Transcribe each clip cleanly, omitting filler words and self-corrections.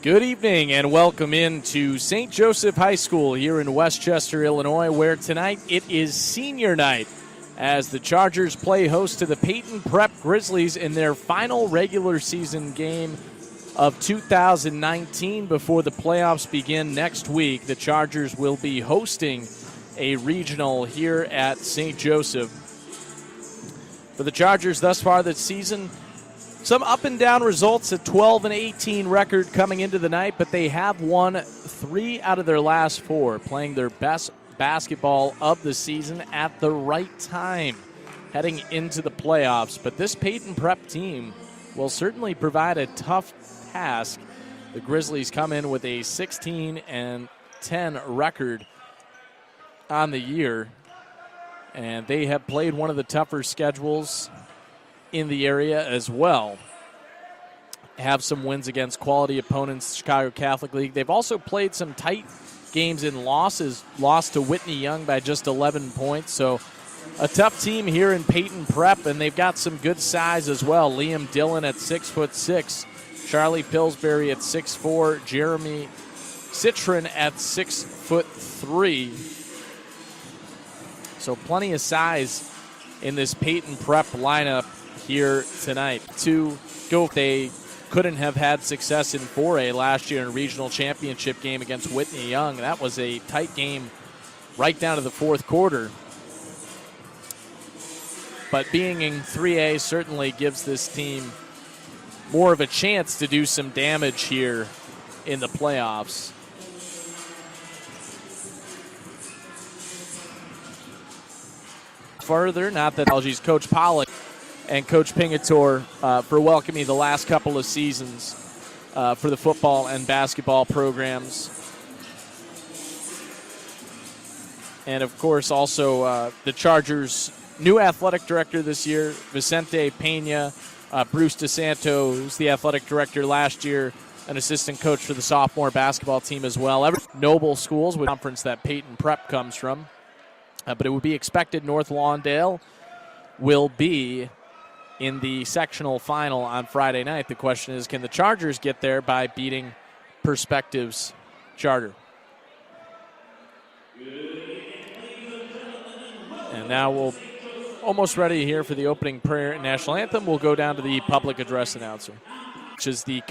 Good evening and welcome into St. Joseph High School here in Westchester, Illinois, where tonight it is senior night as the Chargers play host to the Payton Prep Grizzlies in their final regular season game of 2019 before the playoffs begin next week. The Chargers will be hosting a regional here at St. Joseph. For the Chargers thus far this season, some up and down results, a 12-18 record coming into the night, but they have won 3 out of their last 4, playing their best basketball of the season at the right time, heading into the playoffs. But this Payton Prep team will certainly provide a tough task. The Grizzlies come in with a 16-10 record on the year, and they have played one of the tougher schedules in the area as well. Have some wins against quality opponents, Chicago Catholic League. They've also played some tight games in losses, lost to Whitney Young by just 11 points. So a tough team here in Payton Prep, and they've got some good size as well. Liam Dillon at 6'6", Charlie Pillsbury at 6'4", Jeremy Citron at 6'3". So plenty of size in this Payton Prep lineup here tonight. To go, they couldn't have had success in 4A last year in a regional championship game against Whitney Young. That was a tight game right down to the fourth quarter. But being in 3A certainly gives this team more of a chance to do some damage here in the playoffs. Further, not that LG's Coach Pollock and Coach Pingator for welcoming the last couple of seasons for the football and basketball programs. And, of course, also the Chargers' new athletic director this year, Vicente Pena, Bruce DeSanto, who's the athletic director last year, an assistant coach for the sophomore basketball team as well. Noble schools, with the conference that Payton Prep comes from. But it would be expected North Lawndale will be in the sectional final on Friday night. The question is, can the Chargers get there by beating Perspectives Charter? And now we'll almost ready here for the opening prayer and national anthem. We'll go down to the public address announcer, which is the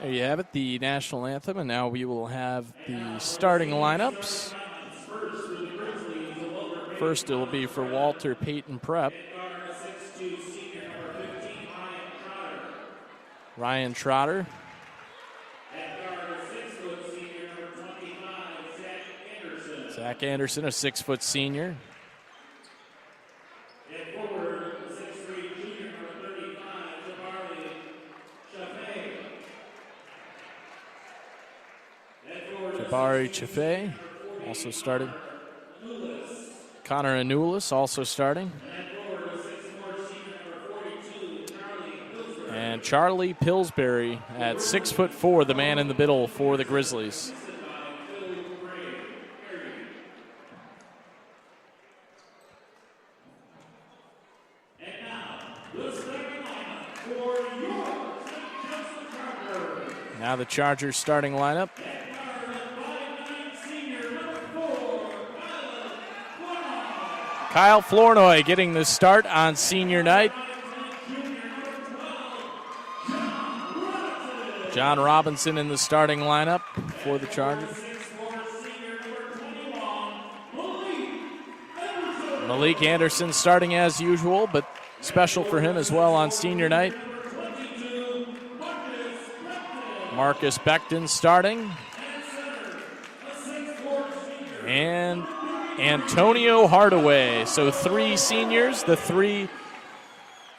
There you have it, the national anthem, and now we will have the starting lineups. First, it will be for Walter Payton Prep. Ryan Trotter. Zach Anderson, a 6-foot senior. Jabari Chafe also starting. Connor Anulis also starting. And Charlie Pillsbury at 6'4", the man in the middle for the Grizzlies. Now the Chargers starting lineup. Kyle Flournoy getting the start on senior night. John Robinson in the starting lineup for the Chargers. Malik Anderson starting as usual, but special for him as well on senior night. Marcus Becton starting. And Antonio Hardaway. So 3 seniors, the 3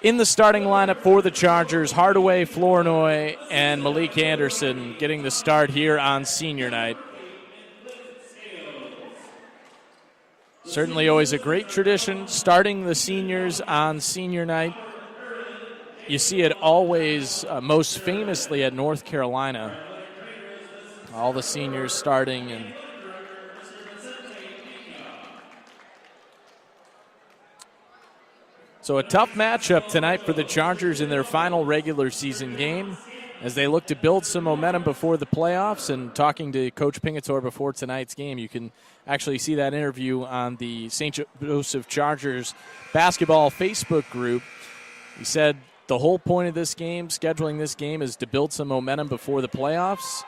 in the starting lineup for the Chargers. Hardaway, Flournoy, and Malik Anderson getting the start here on senior night. Certainly always a great tradition, starting the seniors on senior night. You see it always, most famously at North Carolina. All the seniors starting. And so a tough matchup tonight for the Chargers in their final regular season game as they look to build some momentum before the playoffs. And talking to Coach Pingatore before tonight's game, you can actually see that interview on the St. Joseph Chargers basketball Facebook group. He said the whole point of this game, scheduling this game, is to build some momentum before the playoffs.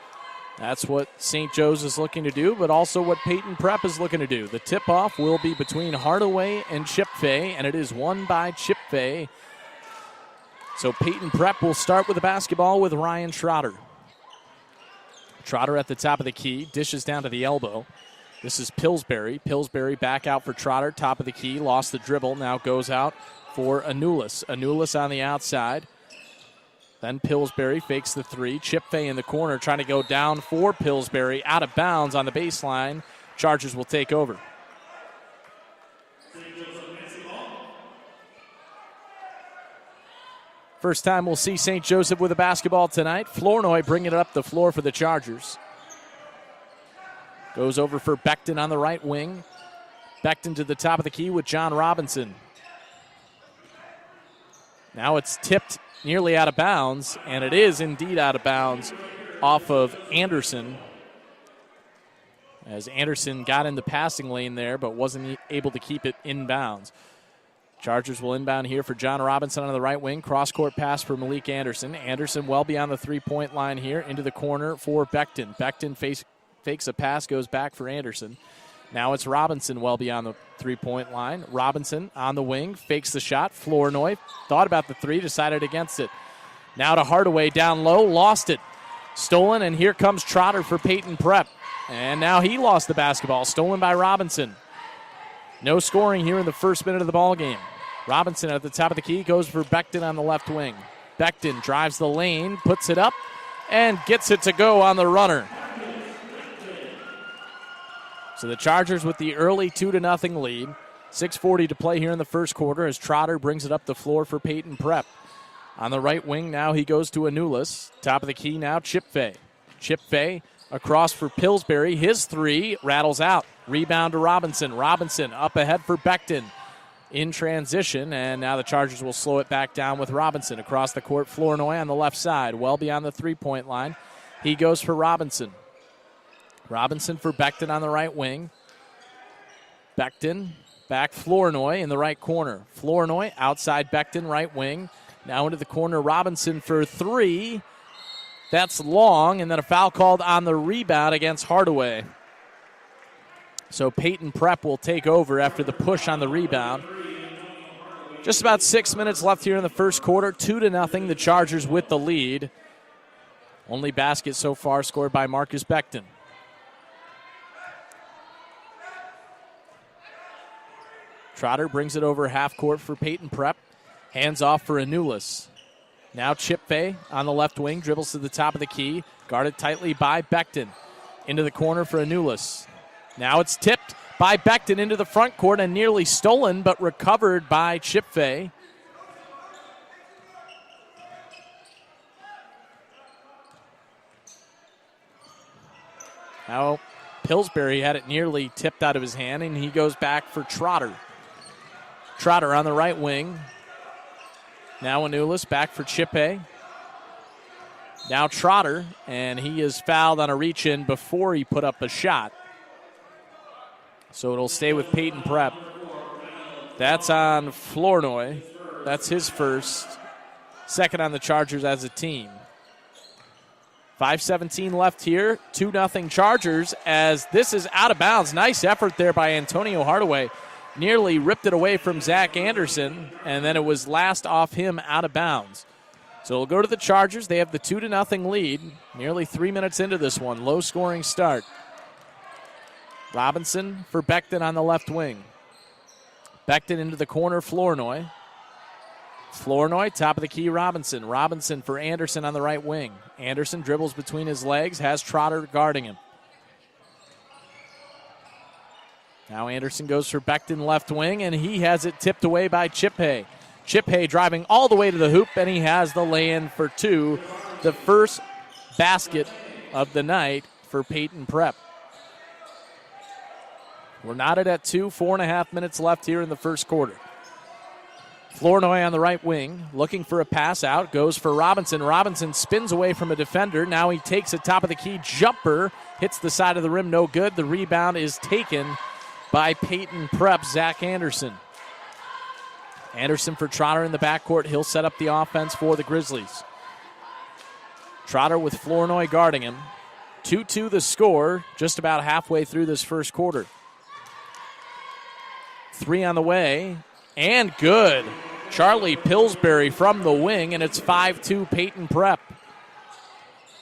That's what St. Joe's is looking to do, but also what Payton Prep is looking to do. The tip-off will be between Hardaway and Chip Fay, and it is won by Chip Fay. So Payton Prep will start with the basketball with Ryan Trotter. Trotter at the top of the key, dishes down to the elbow. This is Pillsbury. Pillsbury back out for Trotter, top of the key, lost the dribble, now goes out for Anulis. Anulis on the outside. Then Pillsbury fakes the 3. Chip Fay in the corner trying to go down for Pillsbury. Out of bounds on the baseline. Chargers will take over. First time we'll see St. Joseph with a basketball tonight. Flournoy bringing it up the floor for the Chargers. Goes over for Becton on the right wing. Becton to the top of the key with John Robinson. Now it's tipped nearly out of bounds, and it is indeed out of bounds off of Anderson. As Anderson got in the passing lane there, but wasn't able to keep it inbounds. Chargers will inbound here for John Robinson on the right wing. Cross-court pass for Malik Anderson. Anderson well beyond the three-point line here into the corner for Becton. Becton fakes a pass, goes back for Anderson. Now it's Robinson well beyond the three-point line. Robinson on the wing, fakes the shot. Flournoy thought about the 3, decided against it. Now to Hardaway down low, lost it. Stolen, and here comes Trotter for Payton Prep. And now he lost the basketball, stolen by Robinson. No scoring here in the first minute of the ball game. Robinson at the top of the key goes for Becton on the left wing. Becton drives the lane, puts it up, and gets it to go on the runner. So the Chargers with the early 2-0 lead. 6:40 to play here in the first quarter as Trotter brings it up the floor for Payton Prep. On the right wing now he goes to Anulis. Top of the key now Chip Fay. Chip Fay across for Pillsbury. His 3 rattles out. Rebound to Robinson. Robinson up ahead for Becton in transition, and now the Chargers will slow it back down with Robinson. Across the court, Flournoy on the left side, well beyond the three-point line. He goes for Robinson. Robinson for Becton on the right wing. Becton back Flournoy in the right corner. Flournoy outside Becton, right wing. Now into the corner, Robinson for 3. That's long, and then a foul called on the rebound against Hardaway. So Payton Prep will take over after the push on the rebound. Just about 6 minutes left here in the first quarter. 2-0, the Chargers with the lead. Only basket so far scored by Marcus Becton. Trotter brings it over half court for Payton Prep. Hands off for Anulis. Now Chip Fay on the left wing, dribbles to the top of the key, guarded tightly by Becton. Into the corner for Anulis. Now it's tipped by Becton into the front court and nearly stolen, but recovered by Chip Fay. Now Pillsbury had it nearly tipped out of his hand, and he goes back for Trotter. Trotter on the right wing. Now Anulis back for Chip Fay. Now Trotter, and he is fouled on a reach-in before he put up a shot. So it'll stay with Payton Prep. That's on Flournoy. That's his first. Second on the Chargers as a team. 5:17 left here, 2-0 Chargers as this is out of bounds. Nice effort there by Antonio Hardaway. Nearly ripped it away from Zach Anderson, and then it was last off him out of bounds. So it'll go to the Chargers. They have the 2-0 lead. Nearly 3 minutes into this one. Low-scoring start. Robinson for Becton on the left wing. Becton into the corner, Flournoy. Flournoy, top of the key, Robinson. Robinson for Anderson on the right wing. Anderson dribbles between his legs, has Trotter guarding him. Now Anderson goes for Becton left wing, and he has it tipped away by Chip Hay. Chip Hay driving all the way to the hoop, and he has the lay-in for two. The first basket of the night for Payton Prep. We're knotted at 2, 4.5 minutes left here in the first quarter. Flournoy on the right wing, looking for a pass out, goes for Robinson. Robinson spins away from a defender. Now he takes a top-of-the-key jumper, hits the side of the rim, no good. The rebound is taken by Payton Prep, Zach Anderson. Anderson for Trotter in the backcourt. He'll set up the offense for the Grizzlies. Trotter with Flournoy guarding him. 2-2 the score, just about halfway through this first quarter. 3 on the way, and good. Charlie Pillsbury from the wing, and it's 5-2 Payton Prep.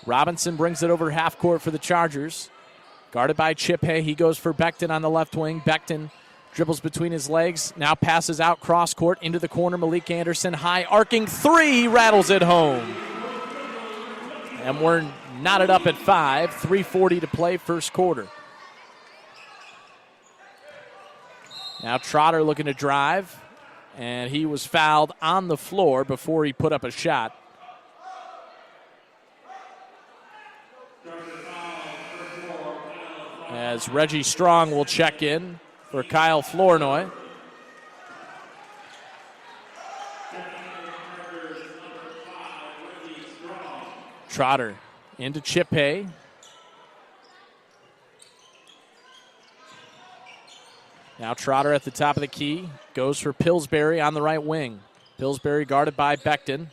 Robinson brings it over half court for the Chargers. Guarded by Chip Hay. He goes for Becton on the left wing. Becton dribbles between his legs, now passes out cross court into the corner. Malik Anderson, high arcing three, rattles it home. And we're knotted up at 5, 3:40 to play first quarter. Now Trotter looking to drive, and he was fouled on the floor before he put up a shot. As Reggie Strong will check in for Kyle Flournoy. Trotter into Chip Hay. Now Trotter at the top of the key. Goes for Pillsbury on the right wing. Pillsbury guarded by Becton.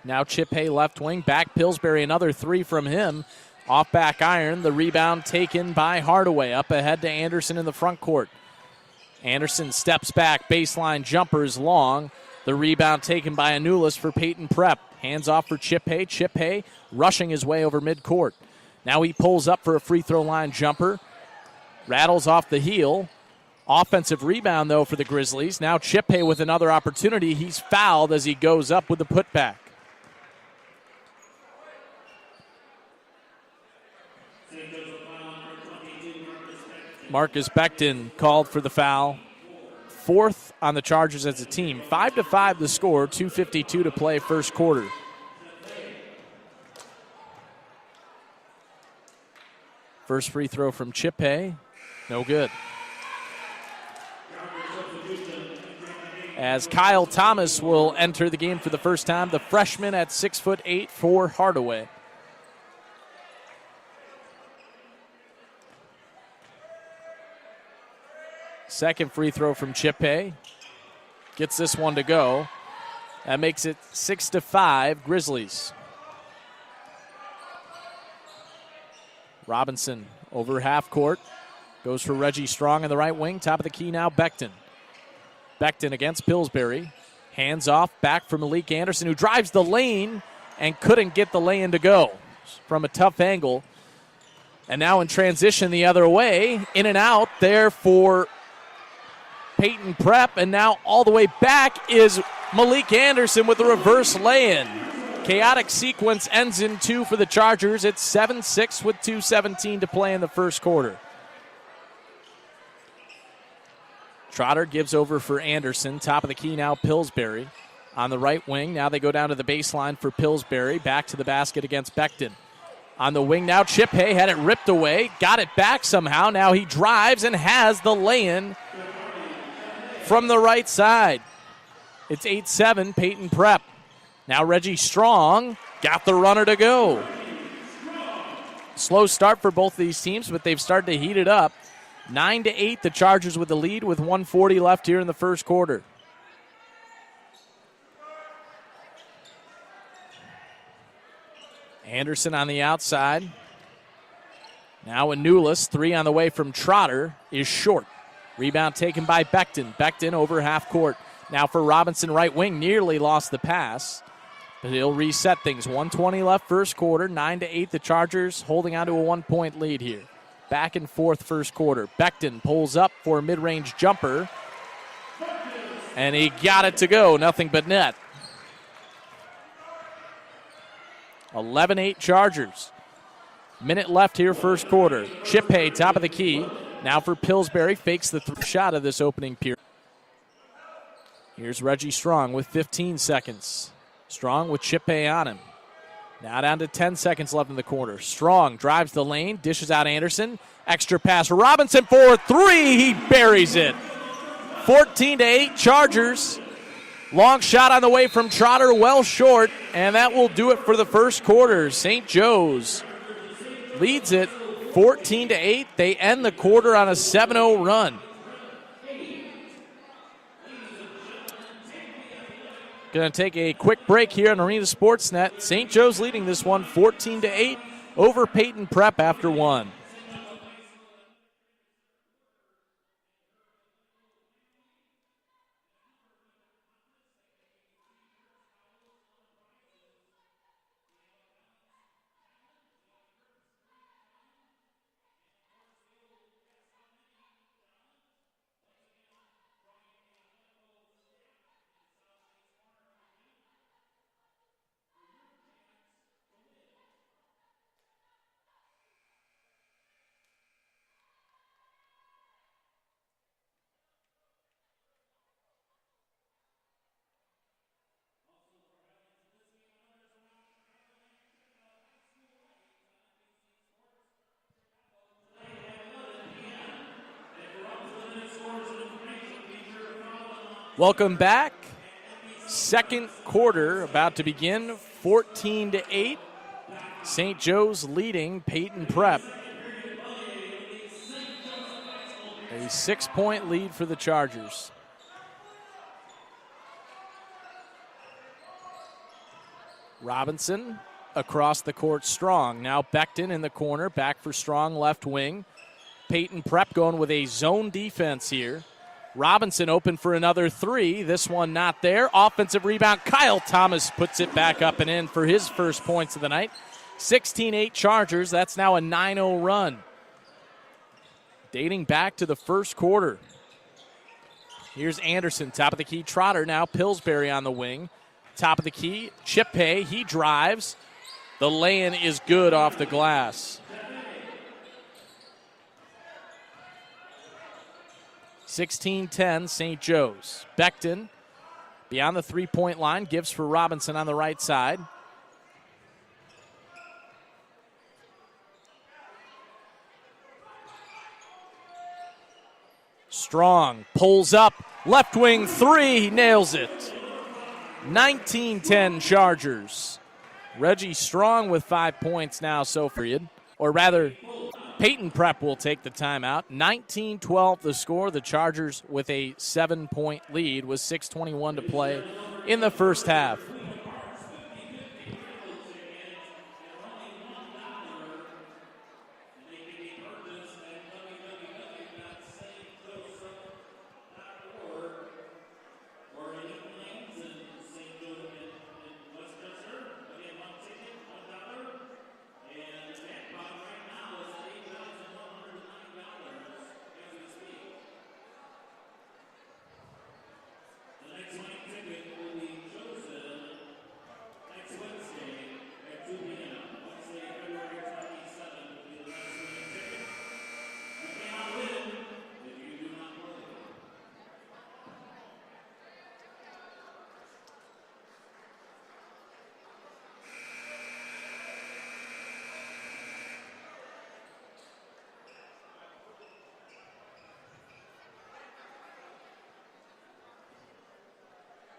Now Chip Hay left wing. Back Pillsbury, another three from him. Off back iron. The rebound taken by Hardaway. Up ahead to Anderson in the front court. Anderson steps back. Baseline jumper is long. The rebound taken by Anulis for Payton Prep. Hands off for Chip Hay. Chip Hay rushing his way over midcourt. Now he pulls up for a free throw line jumper. Rattles off the heel. Offensive rebound, though, for the Grizzlies. Now Chip Hay with another opportunity. He's fouled as he goes up with the putback. Marcus Becton called for the foul. Fourth on the Chargers as a team. 5-5 the score, 2:52 to play first quarter. First free throw from Chip Hay. No good. As Kyle Thomas will enter the game for the first time, the freshman at 6'8" for Hardaway. Second free throw from Chip Hay. Gets this one to go. That makes it 6-5 Grizzlies. Robinson over half court. Goes for Reggie Strong on the right wing. Top of the key now, Becton. Becton against Pillsbury. Hands off, back for Malik Anderson, who drives the lane and couldn't get the lay-in to go from a tough angle. And now in transition the other way. In and out there for Payton Prep, and now all the way back is Malik Anderson with a reverse lay-in. Chaotic sequence ends in 2 for the Chargers. It's 7-6 with 2:17 to play in the first quarter. Trotter gives over for Anderson. Top of the key now, Pillsbury on the right wing. Now they go down to the baseline for Pillsbury. Back to the basket against Becton. On the wing now, Chip Hay had it ripped away. Got it back somehow. Now he drives and has the lay-in from the right side. It's 8-7 Payton Prep. Now Reggie Strong got the runner to go. Slow start for both these teams, but they've started to heat it up. 9-8, the Chargers with the lead with 1:40 left here in the first quarter. Anderson on the outside. Now Anulis, 3 on the way from Trotter, is short. Rebound taken by Becton. Becton over half court. Now for Robinson, right wing, nearly lost the pass. But he'll reset things. 1:20 left first quarter, 9-8. The Chargers holding on to a 1-point lead here. Back and forth first quarter. Becton pulls up for a mid-range jumper. And he got it to go. Nothing but net. 11-8 Chargers. Minute left here first quarter. Chip Hay, top of the key. Now for Pillsbury. Fakes the shot of this opening period. Here's Reggie Strong with 15 seconds. Strong with Chip Hay on him. Now down to 10 seconds left in the quarter. Strong drives the lane, dishes out Anderson. Extra pass. Robinson for 3. He buries it. 14-8 Chargers. Long shot on the way from Trotter, well short, and that will do it for the first quarter. St. Joe's leads it 14-8. They end the quarter on a 7-0 run. Going to take a quick break here on Arena Sportsnet. St. Joe's leading this one 14-8 over Payton Prep after 1. Welcome back. Second quarter about to begin, 14-8. St. Joe's leading Payton Prep. A 6-point lead for the Chargers. Robinson across the court, Strong. Now Becton in the corner, back for Strong, left wing. Payton Prep going with a zone defense here. Robinson open for another 3. This one not there. Offensive rebound. Kyle Thomas puts it back up and in for his first points of the night. 16-8 Chargers. That's now a 9-0 run. Dating back to the first quarter. Here's Anderson, top of the key. Trotter now. Pillsbury on the wing. Top of the key. Chip Hay. He drives. The lay-in is good off the glass. 16-10 St. Joe's. Becton beyond the three-point line. Gives for Robinson on the right side. Strong pulls up. Left wing 3. He nails it. 19-10 Chargers. Reggie Strong with 5 points now so far. Or rather, Payton Prep will take the timeout. 19-12 the score. The Chargers with a 7-point lead with 6:21 to play in the first half.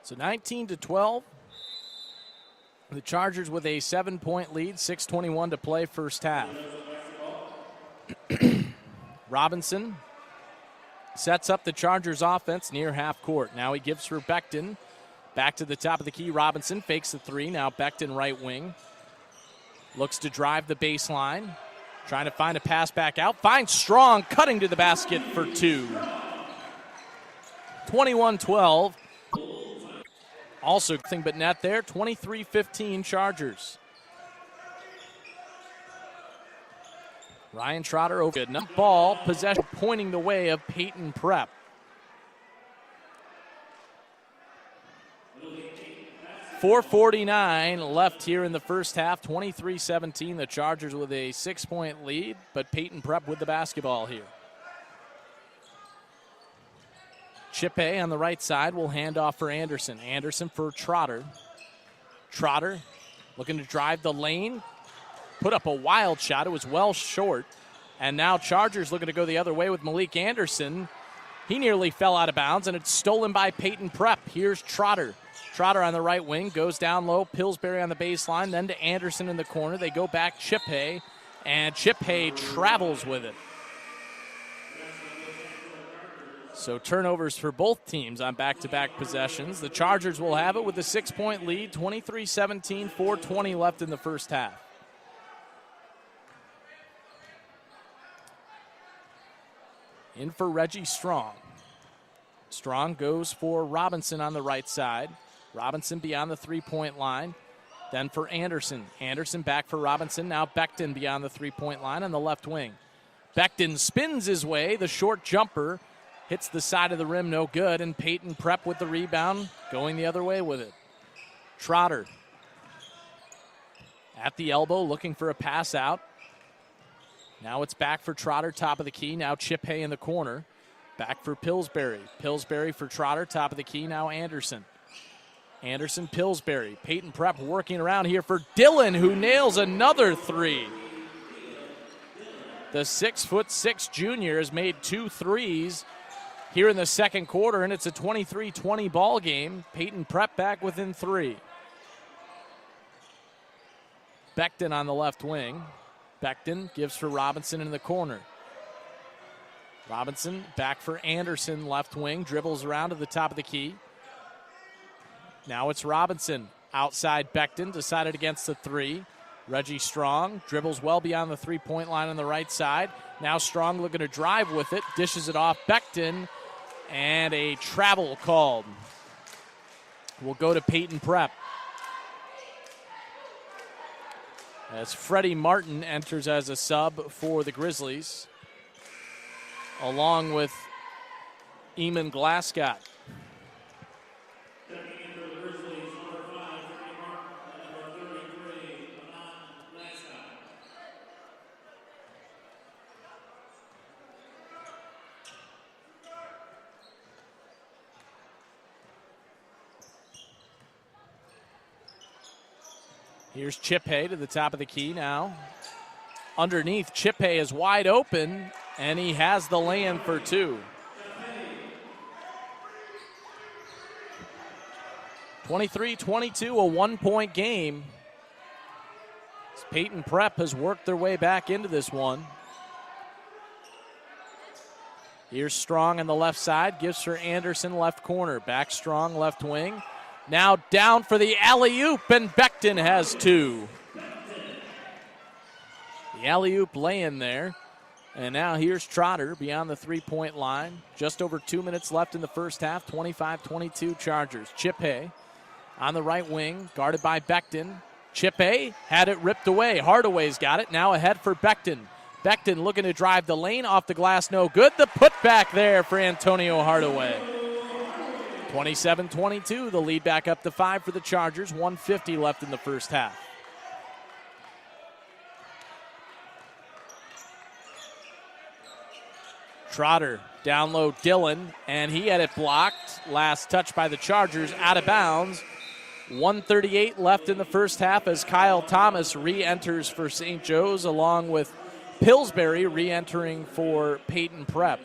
So 19-12. The Chargers with a 7-point lead, 6:21 to play first half. Robinson sets up the Chargers offense near half court. Now he gives for Becton. Back to the top of the key. Robinson fakes the 3. Now Becton right wing. Looks to drive the baseline. Trying to find a pass back out. Finds Strong, cutting to the basket for two. 21-12. Also nothing but net there. 23-15 Chargers. Ryan Trotter over good. Ball, possession pointing the way of Payton Prep. .449 left here in the first half. 23-17. The Chargers with a 6-point lead, but Payton Prep with the basketball here. Chipe on the right side will hand off for Anderson. Anderson for Trotter. Trotter looking to drive the lane. Put up a wild shot. It was well short. And now Chargers looking to go the other way with Malik Anderson. He nearly fell out of bounds, and it's stolen by Payton Prep. Here's Trotter. Trotter on the right wing, goes down low. Pillsbury on the baseline, then to Anderson in the corner. They go back Chipe, and Chipe travels with it. So turnovers for both teams on back-to-back possessions. The Chargers will have it with a 6-point lead, 23-17, 4:20 left in the first half. In for Reggie Strong. Strong goes for Robinson on the right side. Robinson beyond the three-point line. Then for Anderson. Anderson back for Robinson. Now Becton beyond the three-point line on the left wing. Becton spins his way. The short jumper hits the side of the rim, no good. And Payton Prep with the rebound, going the other way with it. Trotter at the elbow, looking for a pass out. Now it's back for Trotter, top of the key. Now Chipe in the corner. Back for Pillsbury. Pillsbury for Trotter, top of the key. Now Anderson. Anderson, Pillsbury. Payton Prep working around here for Dillon, who nails another three. The 6'6" junior has made 2 threes here in the second quarter, and it's a 23-20 ball game. Payton Prep back within 3. Becton on the left wing. Becton gives for Robinson in the corner. Robinson back for Anderson, left wing, dribbles around to the top of the key. Now it's Robinson outside Becton, decided against the 3. Reggie Strong dribbles well beyond the three-point line on the right side. Now Strong looking to drive with it, dishes it off Becton, and a travel called. Will go to Payton Prep. As Freddie Martin enters as a sub for the Grizzlies, along with Eamon Glasgow. Here's Chipe to the top of the key now. Underneath, Chipe is wide open, and he has the lay-in for 2. 23-22, a 1-point game. Payton Prep has worked their way back into this one. Here's Strong on the left side, gives for Anderson left corner. Back Strong left wing. Now down for the alley-oop, and Becton has 2. The alley-oop lay-in there. And now here's Trotter beyond the three-point line. Just over 2 minutes left in the first half, 25-22 Chargers. Chipe on the right wing, guarded by Becton. Chipe had it ripped away. Hardaway's got it, now ahead for Becton. Becton looking to drive the lane, off the glass, no good. The putback there for Antonio Hardaway. 27-22, the lead back up to 5 for the Chargers. 1:50 left in the first half. Trotter down low, Dillon, and he had it blocked. Last touch by the Chargers, out of bounds. 1:38 left in the first half as Kyle Thomas re-enters for St. Joe's, along with Pillsbury re-entering for Payton Prep.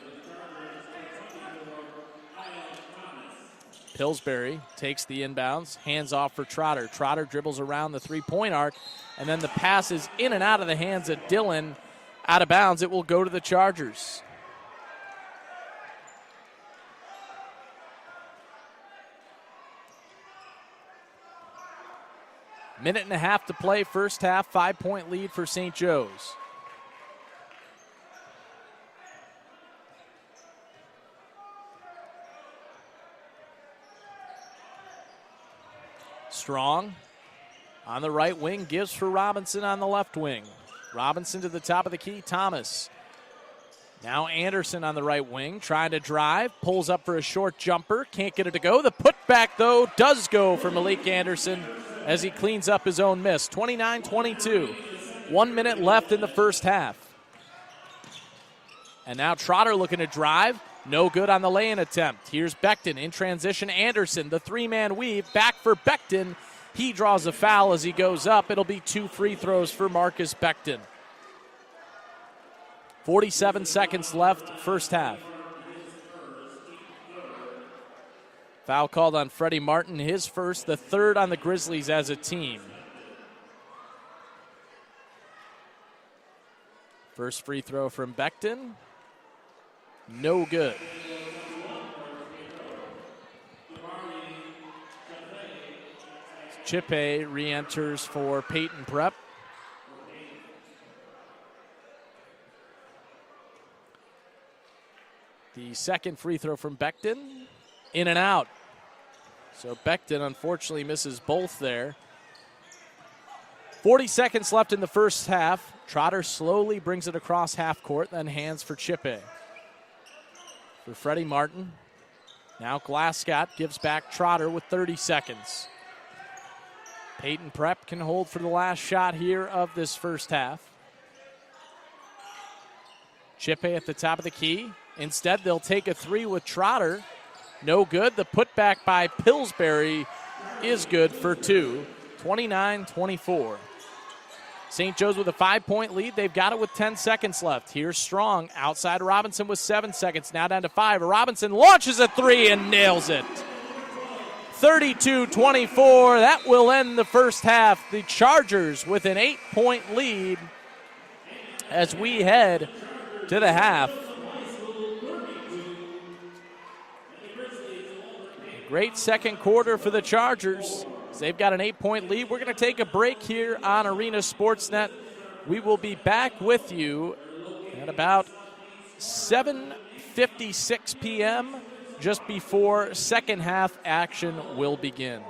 Pillsbury takes the inbounds, hands off for Trotter. Trotter dribbles around the three-point arc, and then the pass is in and out of the hands of Dillon. Out of bounds, it will go to the Chargers. Minute and a half to play, first half, 5-point lead for St. Joe's. Strong on the right wing, gives for Robinson on the left wing. Robinson to the top of the key, Thomas. Now Anderson on the right wing, trying to drive, pulls up for a short jumper, can't get it to go. The putback, though, does go for Malik Anderson as he cleans up his own miss. 29-22, 1 minute left in the first half. And now Trotter looking to drive, no good on the lay-in attempt. Here's Becton in transition, Anderson, the three-man weave, back for Becton. He draws a foul as he goes up. It'll be 2 free throws for Marcus Becton. 47 seconds left, first half. Foul called on Freddie Martin, his first, the third on the Grizzlies as a team. First free throw from Becton. No good. Chippe re-enters for Payton Prep. The second free throw from Becton, in and out. So Becton unfortunately misses both there. 40 seconds left in the first half. Trotter slowly brings it across half court, then hands for Chippe. For Freddie Martin. Now Glasscott gives back Trotter with 30 seconds. Payton Prep can hold for the last shot here of this first half. Chippe at the top of the key. Instead, they'll take a three with Trotter. No good. The putback by Pillsbury is good for two. 29-24. St. Joe's with a 5-point lead. They've got it with 10 seconds left. Here's Strong outside Robinson with 7 seconds. Now down to 5. Robinson launches a three and nails it. 32-24. That will end the first half. The Chargers with an 8-point lead as we head to the half. Great second quarter for the Chargers. They've got an 8-point lead. We're going to take a break here on Arena Sportsnet. We will be back with you at about 7:56 p.m., just before second half action will begin.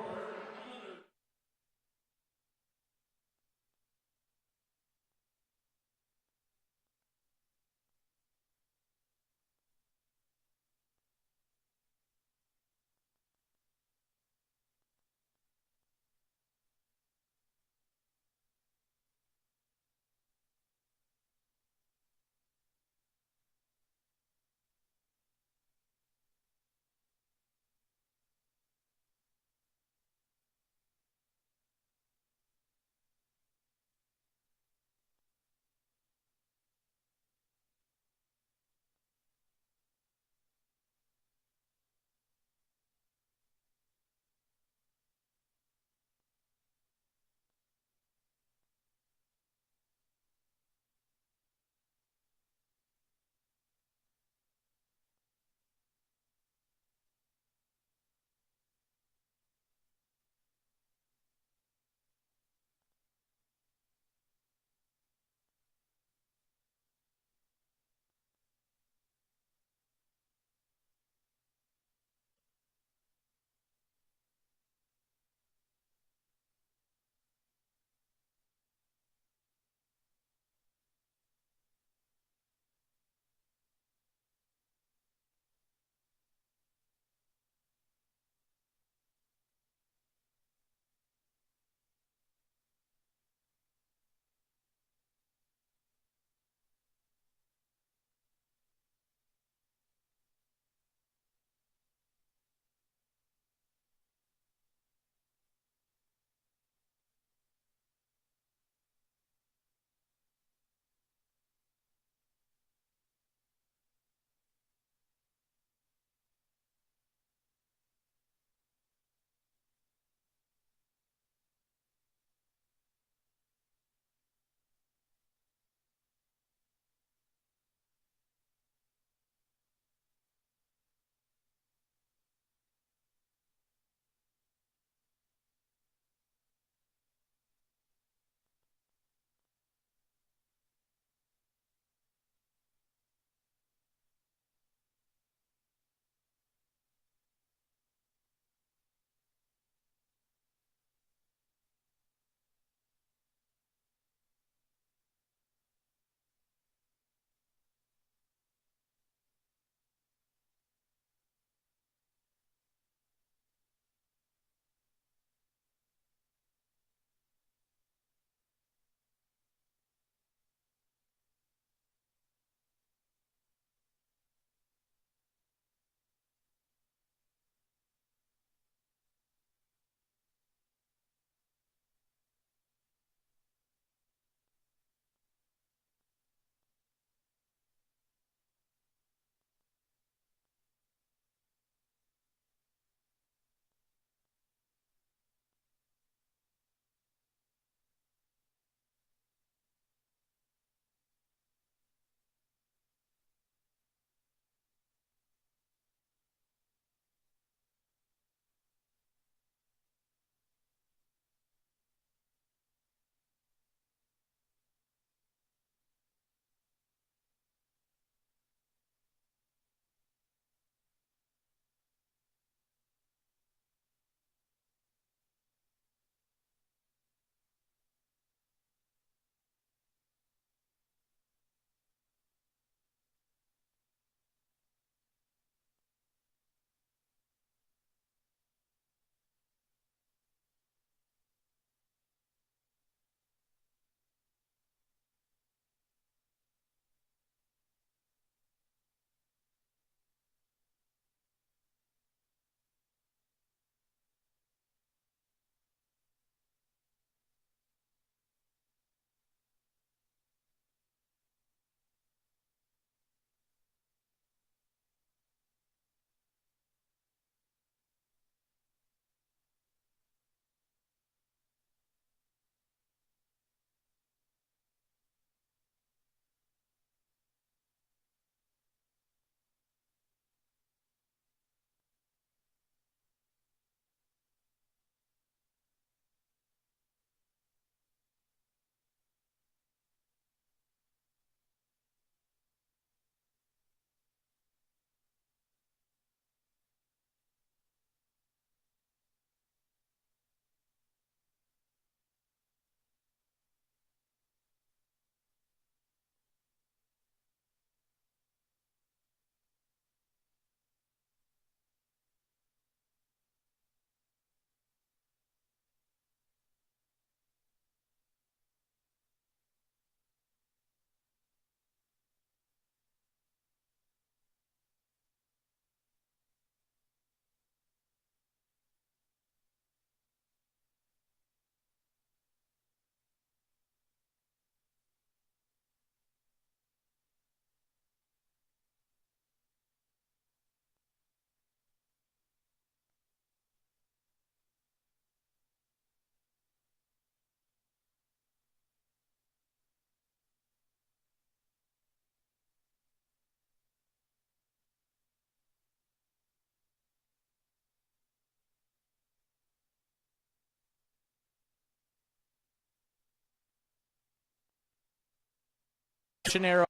arrow.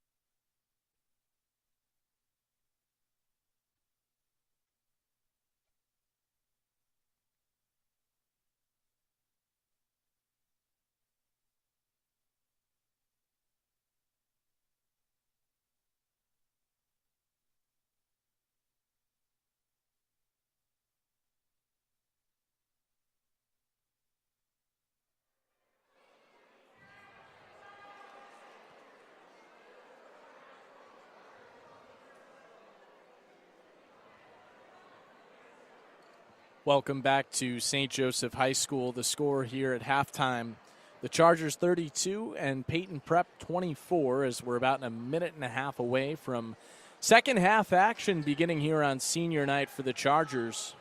Welcome back to St. Joseph High School. The score here at halftime, the Chargers 32 and Payton Prep 24, as we're about a minute and a half away from second half action beginning here on senior night for the Chargers.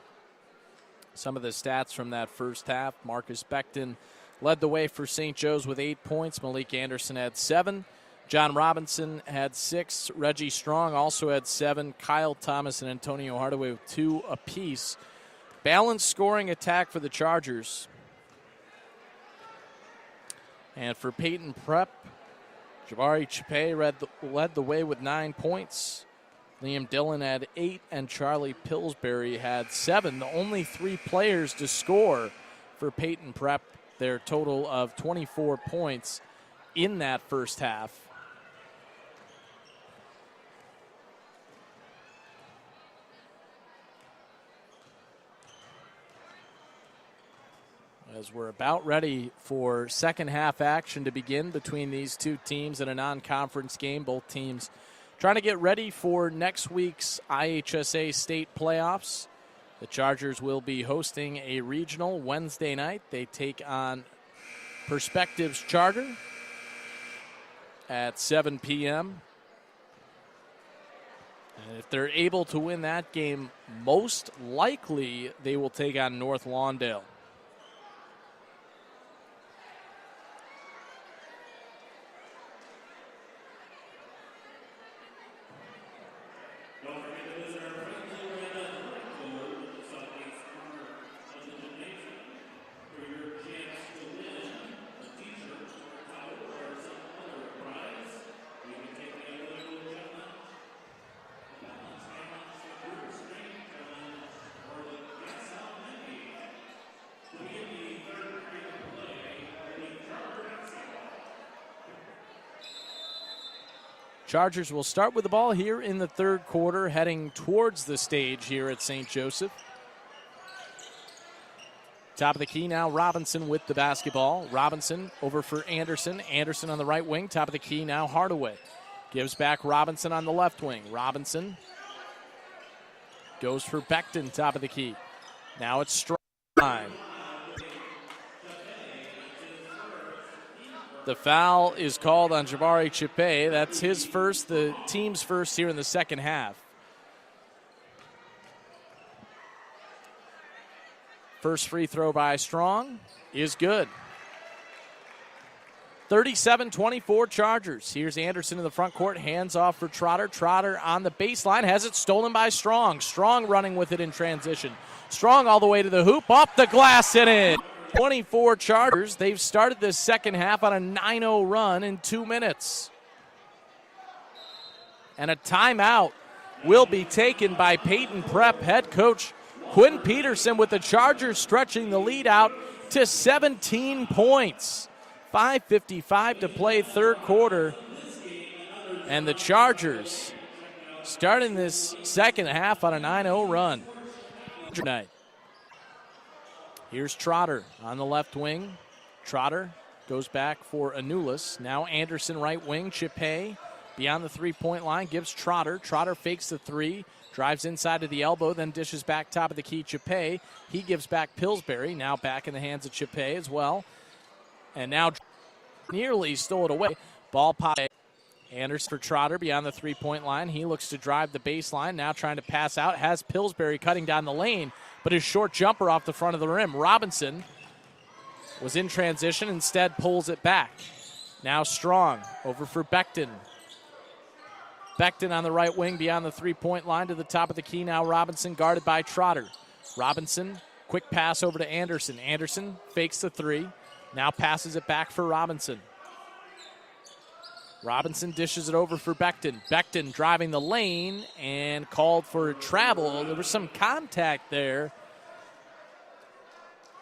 Some of the stats from that first half: Marcus Becton led the way for St. Joe's with 8 points. Malik Anderson had 7. John Robinson had 6. Reggie Strong also had 7. Kyle Thomas and Antonio Hardaway with 2 apiece. Balanced scoring attack for the Chargers. And for Payton Prep, Jabari Chape led the way with 9 points. Liam Dillon had 8, and Charlie Pillsbury had 7. The only 3 players to score for Payton Prep, their total of 24 points in that first half. As we're about ready for second half action to begin between these two teams in a non-conference game. Both teams trying to get ready for next week's IHSA state playoffs. The Chargers will be hosting a regional Wednesday night. They take on Perspectives Charter at 7 p.m. And if they're able to win that game, most likely they will take on North Lawndale. Chargers will start with the ball here in the third quarter, heading towards the stage here at St. Joseph. Top of the key now, Robinson with the basketball. Robinson over for Anderson. Anderson on the right wing. Top of the key now, Hardaway. Gives back Robinson on the left wing. Robinson goes for Becton, top of the key. Now it's Strong time. The foul is called on Jabari Chape. That's his first, the team's first here in the second half. First free throw by Strong is good. 37-24 Chargers. Here's Anderson in the front court. Hands off for Trotter. Trotter on the baseline. Has it stolen by Strong. Strong running with it in transition. Strong all the way to the hoop. Off the glass and in. 24 Chargers. They've started this second half on a 9-0 run in 2 minutes. And a timeout will be taken by Payton Prep head coach Quinn Peterson, with the Chargers stretching the lead out to 17 points. 5:55 to play third quarter. And the Chargers starting this second half on a 9-0 run. Tonight. Here's Trotter on the left wing. Trotter goes back for Anulis. Now Anderson right wing. Chape beyond the three-point line. Gives Trotter. Trotter fakes the three. Drives inside to the elbow. Then dishes back top of the key. Chape. He gives back Pillsbury. Now back in the hands of Chape as well. And now nearly stole it away. Ball pop. Anderson for Trotter beyond the three-point line. He looks to drive the baseline. Now trying to pass out. Has Pillsbury cutting down the lane. But his short jumper off the front of the rim. Robinson was in transition, instead pulls it back. Now Strong over for Becton. Becton on the right wing beyond the three-point line to the top of the key. Now Robinson guarded by Trotter. Robinson, quick pass over to Anderson. Anderson fakes the three. Now passes it back for Robinson. Robinson dishes it over for Becton. Becton driving the lane and called for travel. There was some contact there,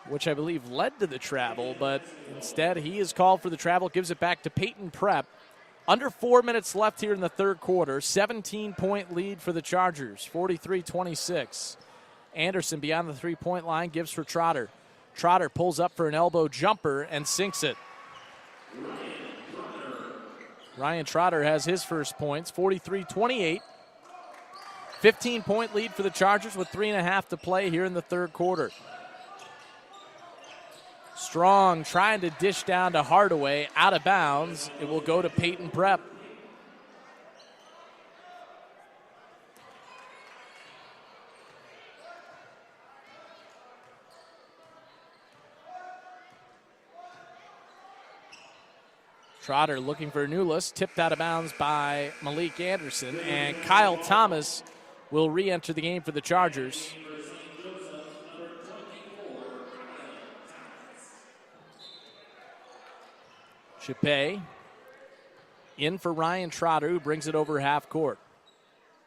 which I believe led to the travel, but instead he is called for the travel, gives it back to Payton Prep. Under 4 minutes left here in the third quarter. 17-point lead for the Chargers, 43-26. Anderson beyond the three-point line, gives for Trotter. Trotter pulls up for an elbow jumper and sinks it. Ryan Trotter has his first points, 43-28. 15-point lead for the Chargers with 3.5 to play here in the third quarter. Strong trying to dish down to Hardaway, out of bounds. It will go to Payton Prep. Trotter looking for Newless, tipped out of bounds by Malik Anderson, and Kyle Thomas will re-enter the game for the Chargers. Chappé in for Ryan Trotter, who brings it over half court.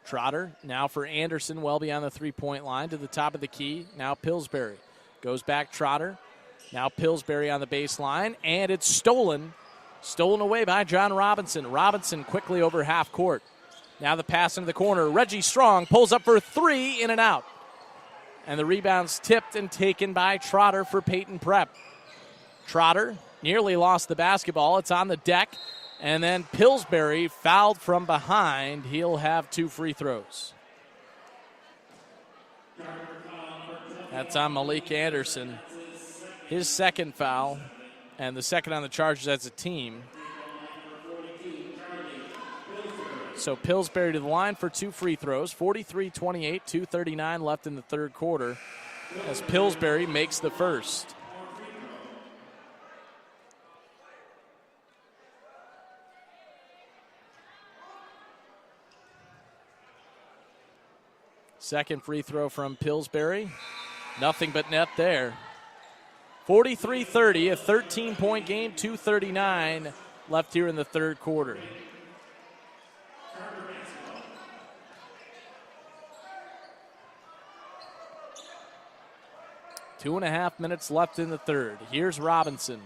Trotter now for Anderson, well beyond the three-point line, to the top of the key. Now Pillsbury goes back. Trotter, now Pillsbury on the baseline, and it's stolen away by John Robinson. Robinson quickly over half court. Now the pass into the corner. Reggie Strong pulls up for three, in and out. And the rebound's tipped and taken by Trotter for Payton Prep. Trotter nearly lost the basketball. It's on the deck. And then Pillsbury fouled from behind. He'll have 2 free throws. That's on Malik Anderson. His second foul, and the second on the Chargers as a team. So Pillsbury to the line for 2 free throws. 43-28, 2:39 left in the third quarter as Pillsbury makes the first. Second free throw from Pillsbury. Nothing but net there. 43-30, a 13-point game, 2:39 left here in the third quarter. Two and a half minutes left in the third. Here's Robinson.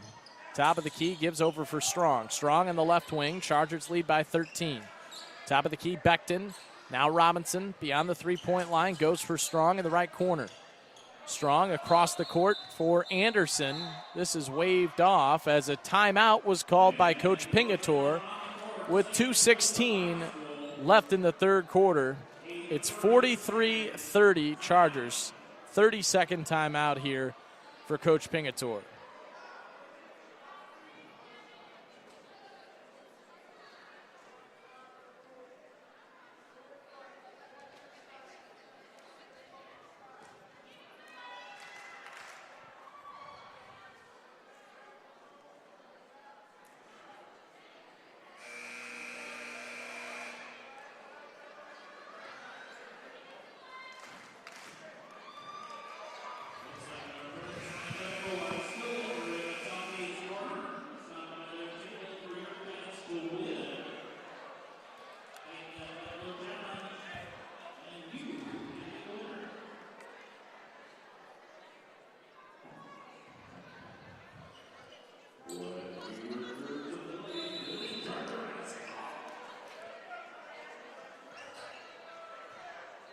Top of the key, gives over for Strong. Strong on the left wing. Chargers lead by 13. Top of the key, Becton. Now Robinson beyond the three-point line, goes for Strong in the right corner. Strong across the court for Anderson. This is waved off as a timeout was called by Coach Pingatore with 2:16 left in the third quarter. It's 43-30 Chargers. 30-second timeout here for Coach Pingatore.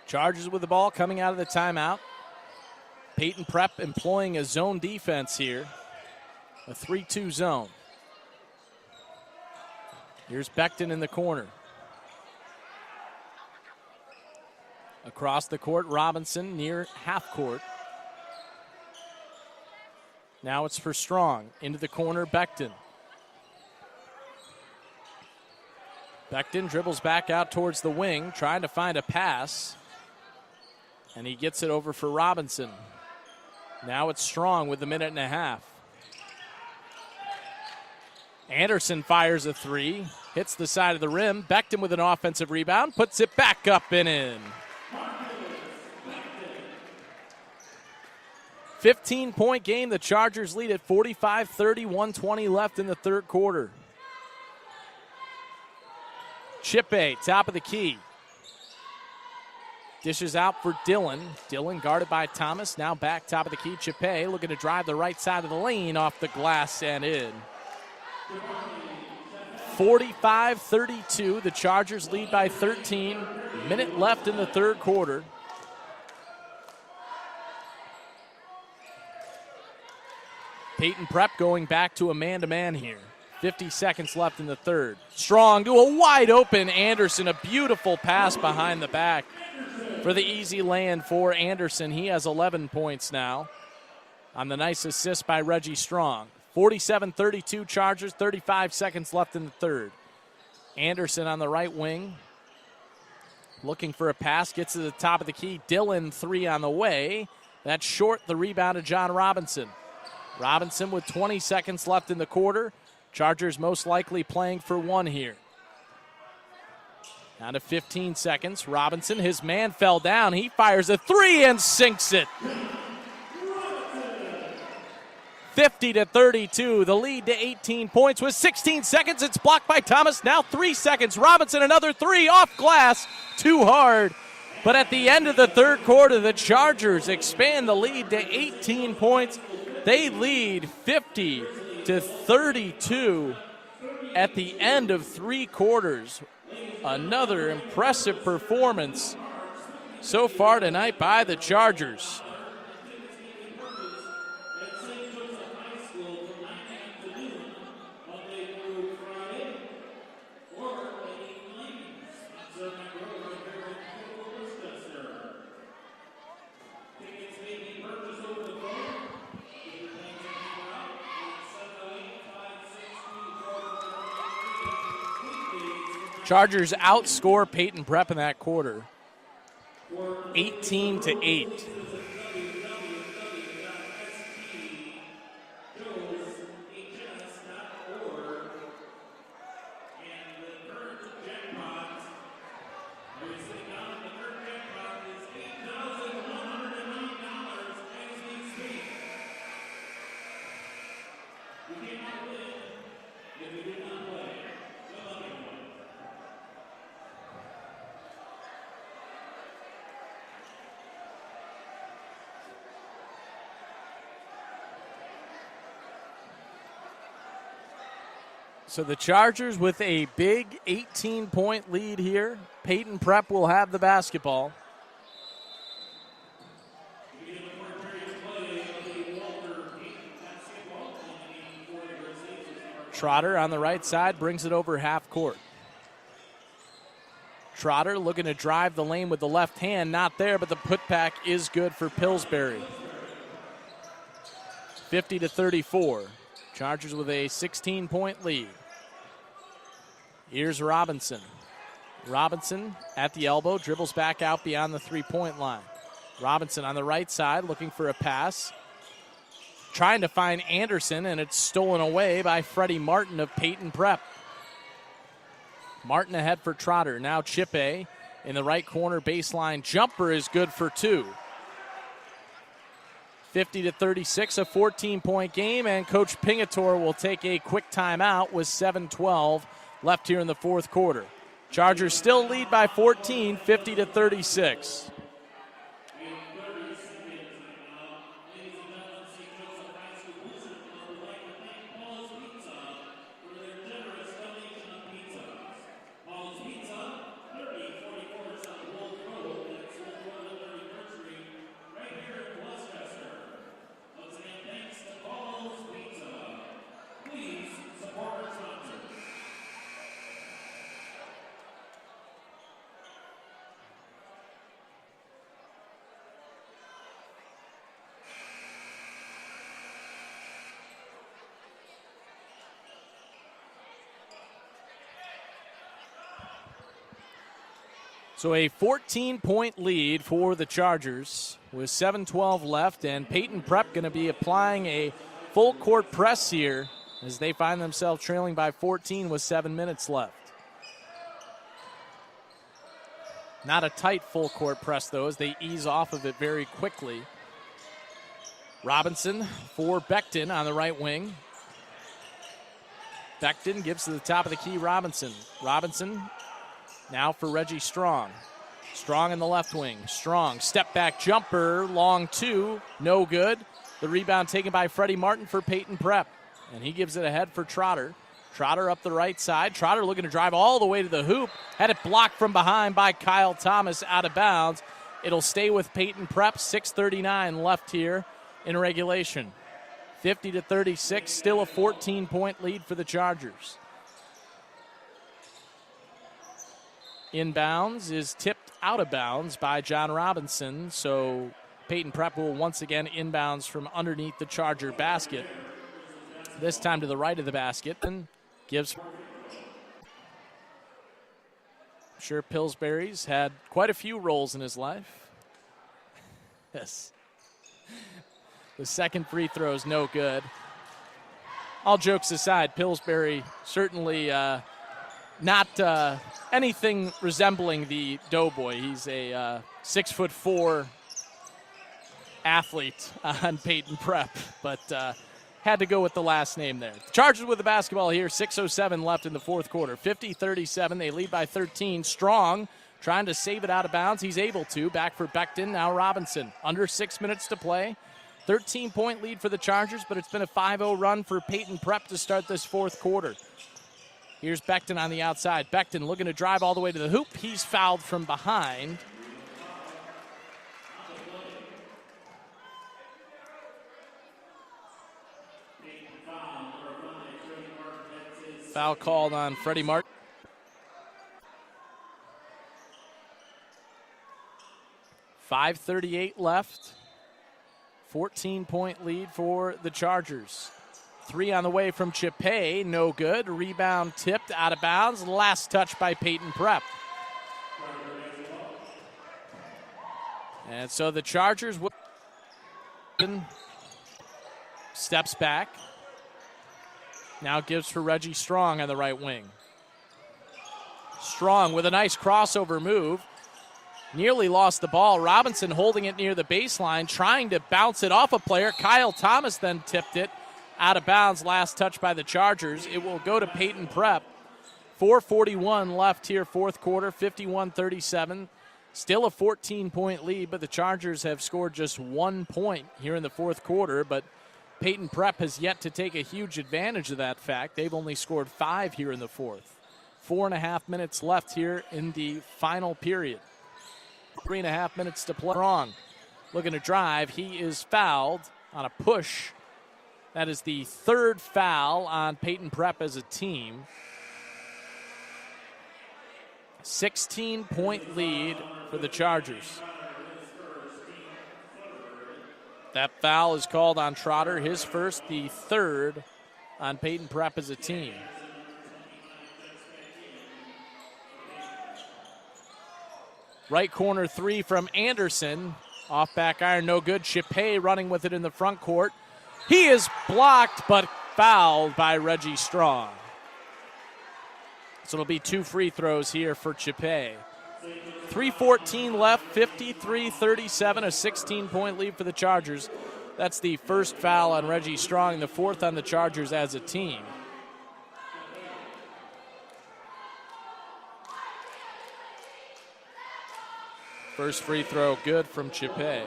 Chargers with the ball coming out of the timeout. Payton Prep employing a zone defense here. A 3-2 zone. Here's Becton in the corner. Across the court, Robinson near half court. Now it's for Strong. Into the corner, Becton. Becton dribbles back out towards the wing, trying to find a pass. And he gets it over for Robinson. Now it's Strong with a minute and a half. Anderson fires a three, hits the side of the rim. Becton with an offensive rebound, puts it back up and in. 15-point game. The Chargers lead at 45-30, 1:20 left in the third quarter. Chippe, top of the key. Dishes out for Dillon. Dillon guarded by Thomas. Now back top of the key. Chippe looking to drive the right side of the lane off the glass and in. 45-32. The Chargers lead by 13. Minute left in the third quarter. Payton Prep going back to a man-to-man here. 50 seconds left in the third. Strong to a wide open Anderson. A beautiful pass behind the back for the easy land for Anderson. He has 11 points now on the nice assist by Reggie Strong. 47-32 Chargers, 35 seconds left in the third. Anderson on the right wing. Looking for a pass, gets to the top of the key. Dillon, three on the way. That's short, the rebound to John Robinson. Robinson with 20 seconds left in the quarter. Chargers most likely playing for one here. Down to 15 seconds. Robinson, his man fell down. He fires a three and sinks it. 50-32. The lead to 18 points with 16 seconds. It's blocked by Thomas. Now 3 seconds. Robinson, another three off glass. Too hard. But at the end of the third quarter, the Chargers expand the lead to 18 points. They lead 50-32 at the end of three quarters. Another impressive performance so far tonight by the Chargers. Chargers outscore Payton Prep in that quarter, 18-8. So the Chargers with a big 18-point lead here. Payton Prep will have the basketball. Trotter on the right side brings it over half court. Trotter looking to drive the lane with the left hand. Not there, but the putback is good for Pillsbury. 50-34. Chargers with a 16-point lead. Here's Robinson. Robinson at the elbow, dribbles back out beyond the three-point line. Robinson on the right side looking for a pass. Trying to find Anderson, and it's stolen away by Freddie Martin of Payton Prep. Martin ahead for Trotter. Now Chippe in the right corner baseline. Jumper is good for two. 50-36, a 14-point game, and Coach Pingator will take a quick timeout with 7:12 left here in the fourth quarter. Chargers still lead by 14, 50-36. So a 14-point lead for the Chargers with 7:12 left, and Payton Prep going to be applying a full-court press here as they find themselves trailing by 14 with 7 minutes left. Not a tight full-court press, though, as they ease off of it very quickly. Robinson for Becton on the right wing. Becton gives to the top of the key, Robinson. Robinson Now for Reggie Strong. Strong in the left wing. Strong, step back jumper, long two, no good. The rebound taken by Freddie Martin for Payton Prep. And he gives it ahead for Trotter. Trotter up the right side. Trotter looking to drive all the way to the hoop. Had it blocked from behind by Kyle Thomas, out of bounds. It'll stay with Payton Prep. 6:39 left here in regulation. 50-36, still a 14-point lead for the Chargers. Inbounds is tipped out of bounds by John Robinson, so Payton Prep will once again inbounds from underneath the Charger basket. This time to the right of the basket, and gives. I'm sure Pillsbury's had quite a few roles in his life. Yes. The second free throw is no good. All jokes aside, Pillsbury certainly not anything resembling the Doughboy. He's a 6'4" athlete on Payton Prep, but had to go with the last name there. The Chargers with the basketball here, 6:07 left in the fourth quarter. 50-37, they lead by 13. Strong trying to save it out of bounds. He's able to. Back for Becton, now Robinson. Under 6 minutes to play. 13-point lead for the Chargers, but it's been a 5-0 run for Payton Prep to start this fourth quarter. Here's Becton on the outside. Becton looking to drive all the way to the hoop. He's fouled from behind. Foul called on Freddie Martin. 5:38 left. 14-point lead for the Chargers. Three on the way from Chipe, no good. Rebound tipped out of bounds. Last touch by Payton Prep. And so the Chargers steps back. Now gives for Reggie Strong on the right wing. Strong with a nice crossover move. Nearly lost the ball. Robinson holding it near the baseline, trying to bounce it off a player. Kyle Thomas then tipped it out of bounds. Last touch by the Chargers. It will go to Payton Prep. 4:41 left here, fourth quarter, 51-37. Still a 14-point lead, but the Chargers have scored just 1 point here in the fourth quarter, but Payton Prep has yet to take a huge advantage of that fact. They've only scored 5 here in the fourth. 4.5 minutes left here in the final period. 3.5 minutes to play. Strong looking to drive. He is fouled on a push. That is the third foul on Payton Prep as a team. 16-point lead for the Chargers. That foul is called on Trotter, his first, the third on Payton Prep as a team. Right corner three from Anderson. Off back iron, no good. Chipe running with it in the front court. He is blocked, but fouled by Reggie Strong. So it'll be 2 free throws here for Chipe. 3:14 left, 53-37, a 16-point lead for the Chargers. That's the first foul on Reggie Strong, the fourth on the Chargers as a team. First free throw good from Chipe.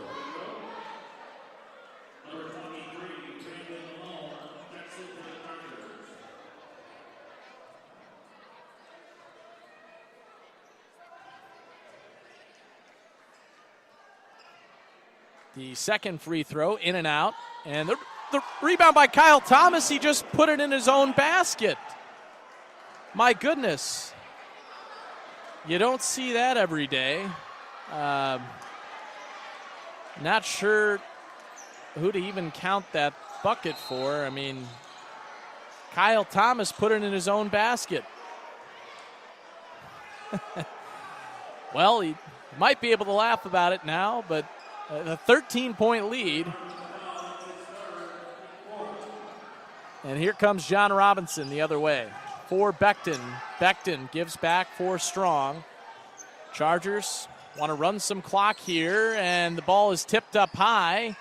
The second free throw, in and out. And the rebound by Kyle Thomas, he just put it in his own basket. My goodness. You don't see that every day. Not sure who to even count that bucket for. I mean, Kyle Thomas put it in his own basket. Well, he might be able to laugh about it now, but a 13-point lead. And here comes John Robinson the other way for Becton. Becton gives back for Strong. Chargers want to run some clock here, and the ball is tipped up high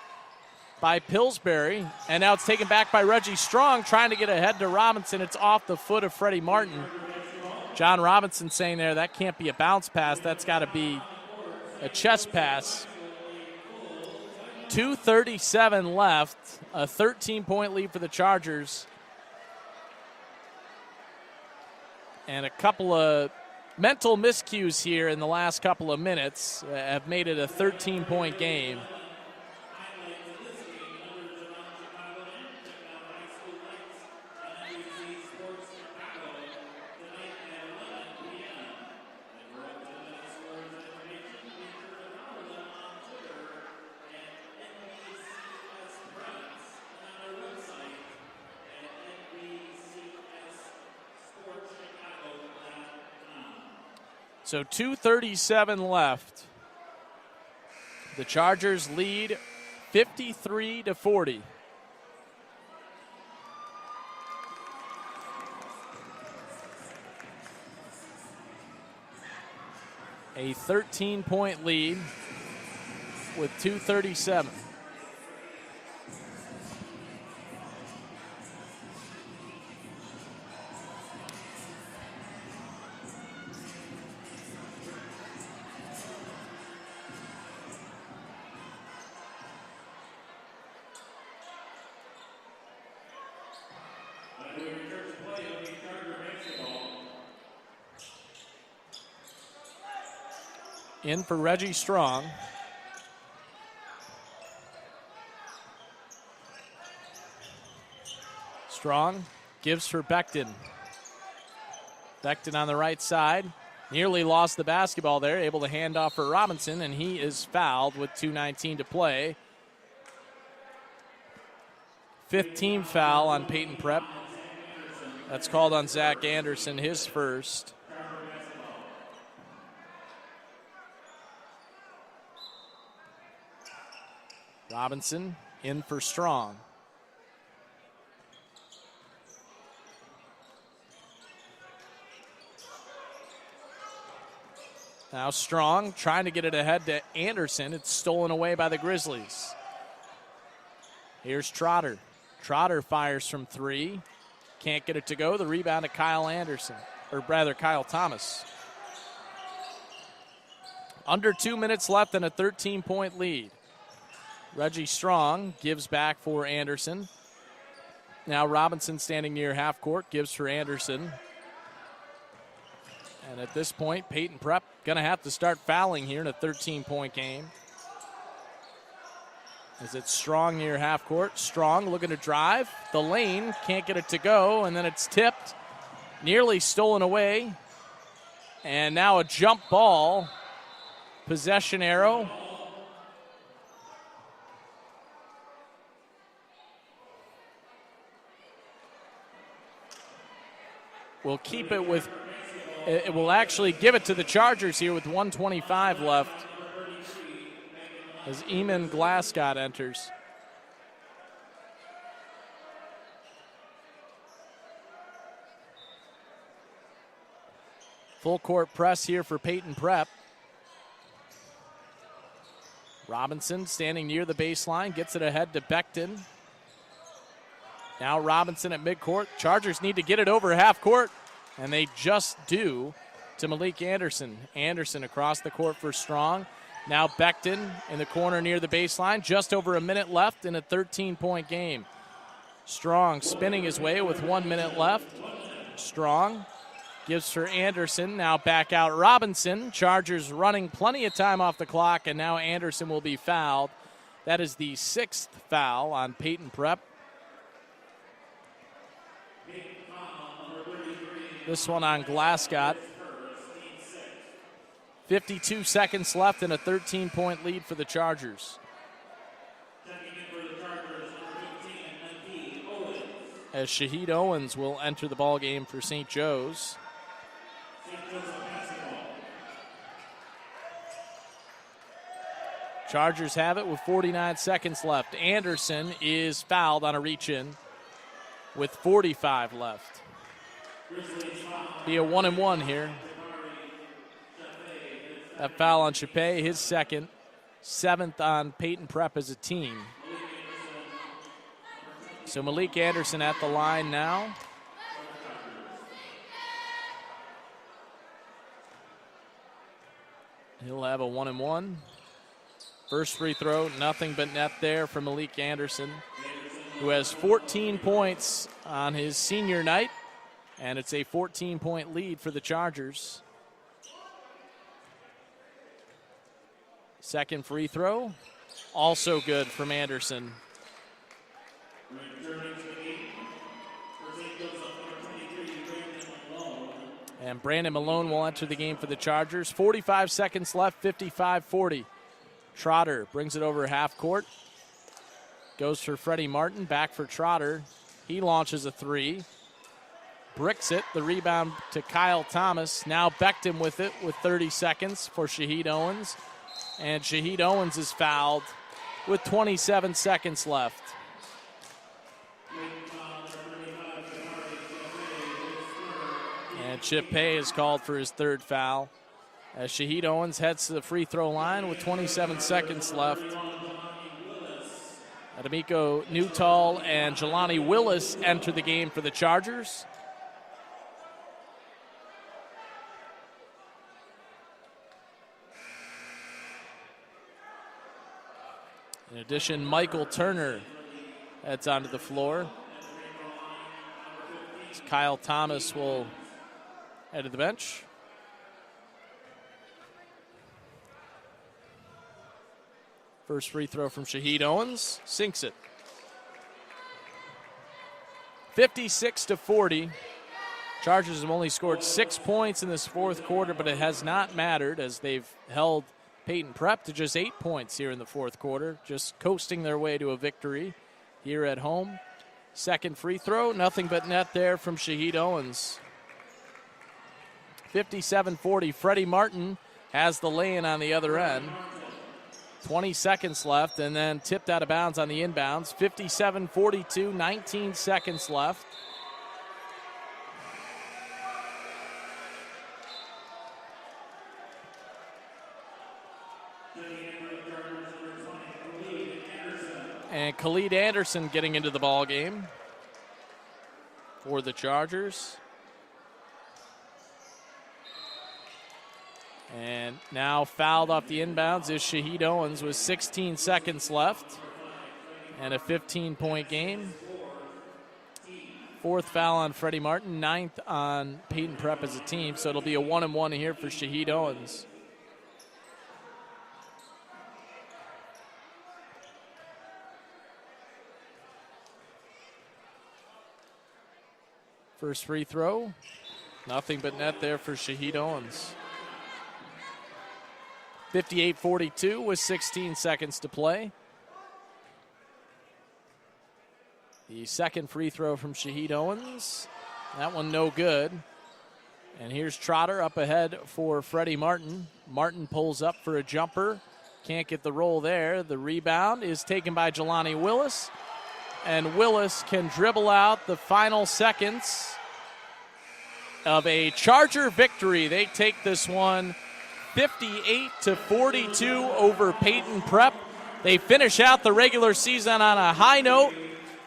by Pillsbury. And now it's taken back by Reggie Strong, trying to get ahead to Robinson. It's off the foot of Freddie Martin. John Robinson saying there that can't be a bounce pass. That's got to be a chest pass. 2:37 left. A 13-point lead for the Chargers. And a couple of mental miscues here in the last couple of minutes have made it a 13-point game. So 2:37 left. The Chargers lead 53-40. A 13-point lead with 2:37. In for Reggie Strong. Strong gives for Becton. Becton on the right side. Nearly lost the basketball there. Able to hand off for Robinson, and he is fouled with 2:19 to play. 15 foul on Payton Prep. That's called on Zach Anderson, his first. Robinson in for Strong. Now Strong trying to get it ahead to Anderson. It's stolen away by the Grizzlies. Here's Trotter. Trotter fires from three. Can't get it to go. The rebound to Kyle Anderson, or rather Kyle Thomas. Under 2 minutes left and a 13-point lead. Reggie Strong gives back for Anderson. Now Robinson standing near half court, gives for Anderson. And at this point, Payton Prep going to have to start fouling here in a 13-point game. As it's Strong near half court. Strong looking to drive. The lane, can't get it to go, and then it's tipped. Nearly stolen away. And now a jump ball. Possession arrow. Will keep it with, it will actually give it to the Chargers here with 1:25 left as Eamon Glasgow enters. Full court press here for Payton Prep. Robinson standing near the baseline, gets it ahead to Becton. Now Robinson at midcourt. Chargers need to get it over half court, and they just do to Malik Anderson. Anderson across the court for Strong. Now Becton in the corner near the baseline. Just over a minute left in a 13-point game. Strong spinning his way with 1 minute left. Strong gives for Anderson. Now back out Robinson. Chargers running plenty of time off the clock, and now Anderson will be fouled. That is the 6th foul on Payton Prep. This one on Glasgow. 52 seconds left and a 13-point lead for the Chargers. As Shaheed Owens will enter the ball game for St. Joe's. Chargers have it with 49 seconds left. Anderson is fouled on a reach-in with 45 left. Be a 1-and-1 here. That foul on Chappé, his second. 7th on Payton Prep as a team. So Malik Anderson at the line now. He'll have a 1-and-1. First free throw, nothing but net there from Malik Anderson, who has 14 points on his senior night, and it's a 14-point lead for the Chargers. Second free throw, also good from Anderson. And Brandon Malone will enter the game for the Chargers. 45 seconds left, 55-40. Trotter brings it over half court. Goes for Freddie Martin, back for Trotter. He launches a three. Bricks it, the rebound to Kyle Thomas. Now Beckham with it with 30 seconds for Shaheed Owens. And Shaheed Owens is fouled with 27 seconds left. And Chip Pay is called for his third foul as Shaheed Owens heads to the free throw line with 27 seconds left. Ademiko Newtall and Jelani Willis enter the game for the Chargers. In addition, Michael Turner heads onto the floor. Kyle Thomas will head to the bench. First free throw from Shaheed Owens, sinks it. 56-40. Chargers have only scored 6 points in this fourth quarter, but it has not mattered as they've held Payton Prep to just 8 points here in the fourth quarter, just coasting their way to a victory here at home. Second free throw, nothing but net there from Shaheed Owens. 57-40. Freddie Martin has the lay-in on the other end. 20 seconds left, and then tipped out of bounds on the inbounds. 57-42, 19 seconds left. And Khalid Anderson getting into the ball game for the Chargers. And now fouled off the inbounds is Shaheed Owens with 16 seconds left and a 15-point game. Fourth foul on Freddie Martin, ninth on Payton Prep as a team, so it'll be a 1-and-1 here for Shaheed Owens. First free throw, nothing but net there for Shaheed Owens. 58-42 with 16 seconds to play. The second free throw from Shaheed Owens. That one no good. And here's Trotter up ahead for Freddie Martin. Martin pulls up for a jumper. Can't get the roll there. The rebound is taken by Jelani Willis. And Willis can dribble out the final seconds of a Charger victory. They take this one 58-42 over Payton Prep. They finish out the regular season on a high note,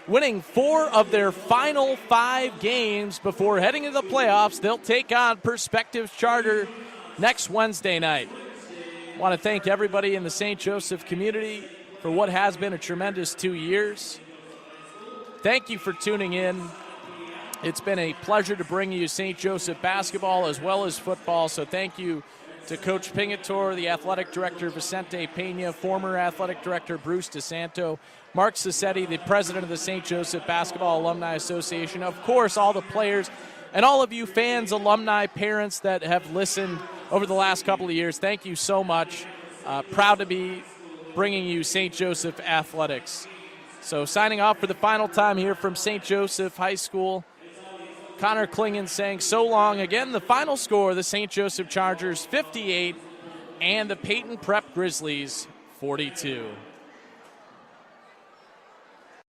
winning 4 of their final 5 games before heading into the playoffs. They'll take on Perspectives Charter next Wednesday night. I want to thank everybody in the St. Joseph community for what has been a tremendous 2 years. Thank you for tuning in. It's been a pleasure to bring you St. Joseph basketball as well as football, so thank you to Coach Pingator, the athletic director Vicente Pena, former athletic director Bruce DeSanto, Mark Cisetti, the president of the St. Joseph Basketball Alumni Association, of course, all the players, and all of you fans, alumni, parents that have listened over the last couple of years. Thank you so much. Proud to be bringing you St. Joseph Athletics. So signing off for the final time here from St. Joseph High School, Connor Klingen saying so long. Again, the final score, the St. Joseph Chargers 58 and the Payton Prep Grizzlies 42.